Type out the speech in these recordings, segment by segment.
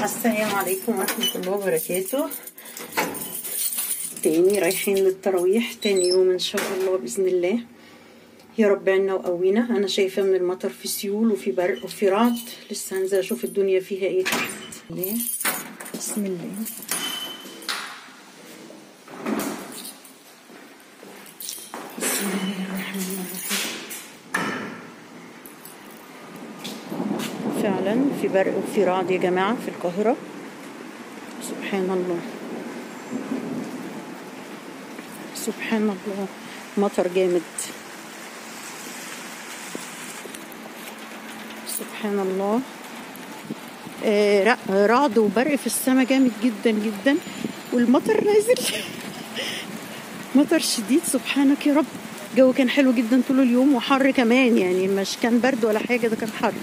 السلام عليكم ورحمة الله وبركاته. تاني رايحين للتراويح، تاني يوم ان شاء الله بإذن الله. يا رب عنا وقوينا. انا شايفة من المطر في سيول وفي برق وفي رعد. لسه هنزل اشوف الدنيا فيها ايه تحت. بسم الله. بسم الله الرحمن الرحيم. فعلا في برق وفي رعد يا جماعة في القاهرة. سبحان الله سبحان الله، مطر جامد. سبحان الله. رعد وبرق في السماء جامد جدا جدا، والمطر نازل مطر شديد. سبحانك يا رب. الجو كان حلو جدا طول اليوم وحر كمان، يعني مش كان برد ولا حاجة، ده كان حر.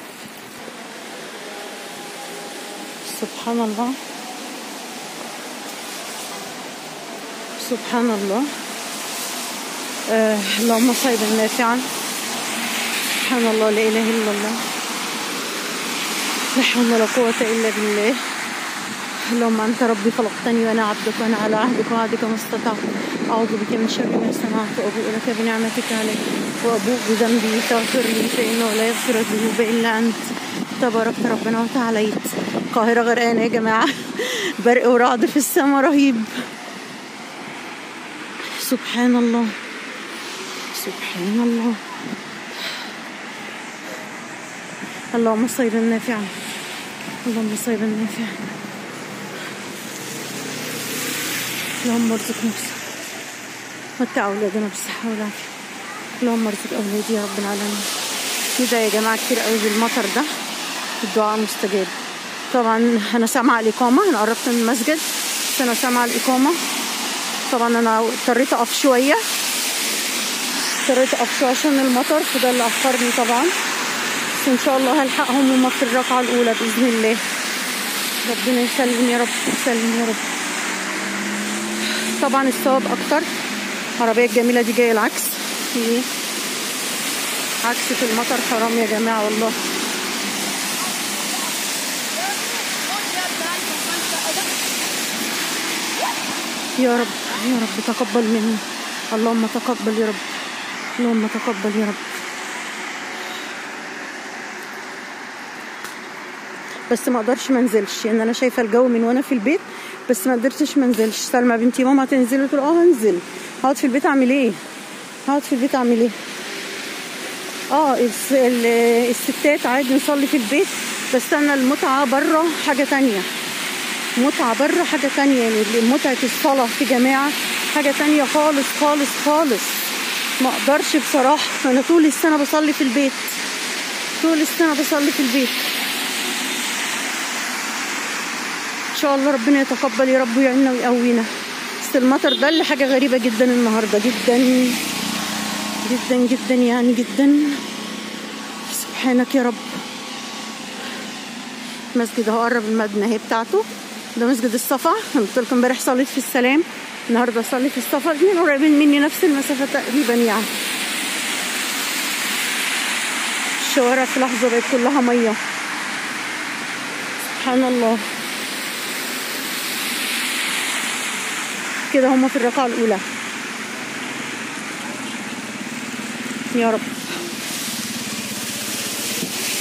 سبحان الله سبحان الله. اللهم صيدا نافعا. سبحان الله، لا اله الا الله، لا حول ولا قوة الا بالله. اللهم انت ربي خلقتني وانا عبدك، وانا على عهدك ووعدك ما استطعت. اعوذ بك من شر ما صنعت، وابوء لك بنعمتك علي وابوء بذنبي، فاغفر لي فانه لا يغفر الذنوب الا انت. تباركت ربنا وتعاليت. القاهرة غرقانة يا جماعة برق ورعد في السماء رهيب. سبحان الله سبحان الله. اللهم صيدا نافعا، اللهم صيدا نافعا. اللهم ارزقنا بالصحة، متع أولادنا بالصحة والعافية. اللهم ارزق أولادي يا رب العالمين. كده يا جماعة كتير قوي بالمطر ده، الدعاء مستجاب. طبعا أنا سامعة الإقامة، أنا قربت من المسجد بس أنا سامعة الإقامة. طبعا أنا اضطريت أقف شوية، عشان المطر، فده اللي أخرني طبعا. بس إن شاء الله هلحقهم هما في الركعة الأولى بإذن الله. ربنا يسلم يا رب، يسلم يا رب. طبعا الثواب أكتر. العربية الجميلة دي جاية العكس، في عكس في المطر، حرام يا جماعة والله. يا رب يا رب تقبل مني. اللهم تقبل يا رب، اللهم تقبل يا رب. بس ما اقدرش ما انزلش، يعني انا شايفه الجو من وانا في البيت، بس ما قدرتش ما انزلش. سلمى بنتي ماما هتنزلي؟ قلت لها هنزل. هقعد في البيت اعمل ايه؟ الستات عادي نصلي في البيت، بس انا المتعه بره حاجه تانية. يعني متعه الصلاه في جماعه حاجه تانية خالص خالص خالص. ما اقدرش بصراحه. انا طول السنه بصلي في البيت، ان شاء الله ربنا يتقبل يا رب ويعيننا ويقوينا. بس المطر ده اللي حاجه غريبه جدا النهارده، جدا جدا جدا، يعني جدا. سبحانك يا رب. مسجد اهو قرب المبنى اهي بتاعته، ده مسجد الصفا. انا قلت لكم امبارح صليت في السلام، النهارده اصلي في الصفا. الاثنين قريبين مني نفس المسافه تقريبا يعني. الشوارع في لحظه بقت كلها ميه. سبحان الله. كده هما في الركعه الاولى. يا رب.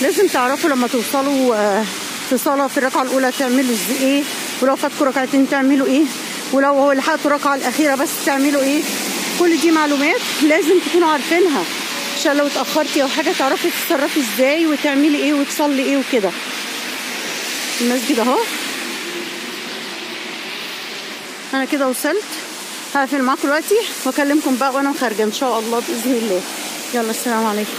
لازم تعرفوا لما توصلوا في صلاة في الركعة الأولى تعملوا ايه، ولو فاتكوا ركعتين تعملوا ايه، ولو هو لحقتوا الركعة الأخيرة بس تعملوا ايه. كل دي معلومات لازم تكونوا عارفينها، عشان لو اتأخرتي أو حاجة تعرفي تتصرفي ازاي وتعملي ايه وتصلي ايه وكده. المسجد اهو. أنا كده وصلت، هقفل معاكم دلوقتي واكلمكم بقى وانا خارجة ان شاء الله بإذن الله. يلا السلام عليكم.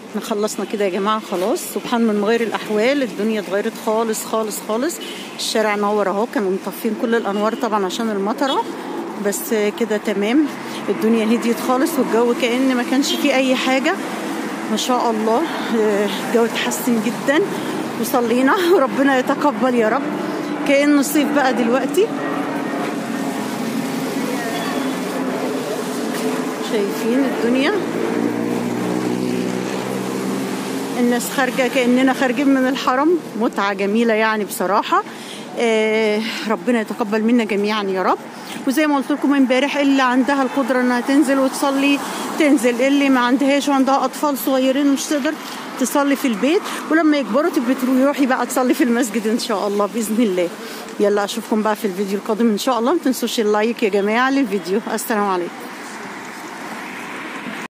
احنا خلصنا كده يا جماعه خلاص. سبحان من مغير الاحوال، الدنيا اتغيرت خالص خالص خالص. الشارع نور اهو، كانوا مطفين كل الانوار طبعا عشان المطره، بس كده تمام. الدنيا هديت خالص والجو كأن ما كانش فيه اي حاجه. ما شاء الله الجو اتحسن جدا وصلينا وربنا يتقبل يا رب. كأنه صيف بقى دلوقتي. شايفين الدنيا الناس خارجة كأننا خارجين من الحرم، متعة جميلة يعني بصراحة. ربنا يتقبل منا جميعا يا رب. وزي ما قلت لكم امبارح، اللي عندها القدرة انها تنزل وتصلي تنزل، اللي ما عندهاش وعندها اطفال صغيرين مش تقدر تصلي في البيت، ولما يكبروا تبقى تروحي بقى تصلي في المسجد ان شاء الله باذن الله. يلا اشوفكم بقى في الفيديو القادم ان شاء الله. ما تنسوش اللايك يا جماعة للفيديو. السلام عليكم.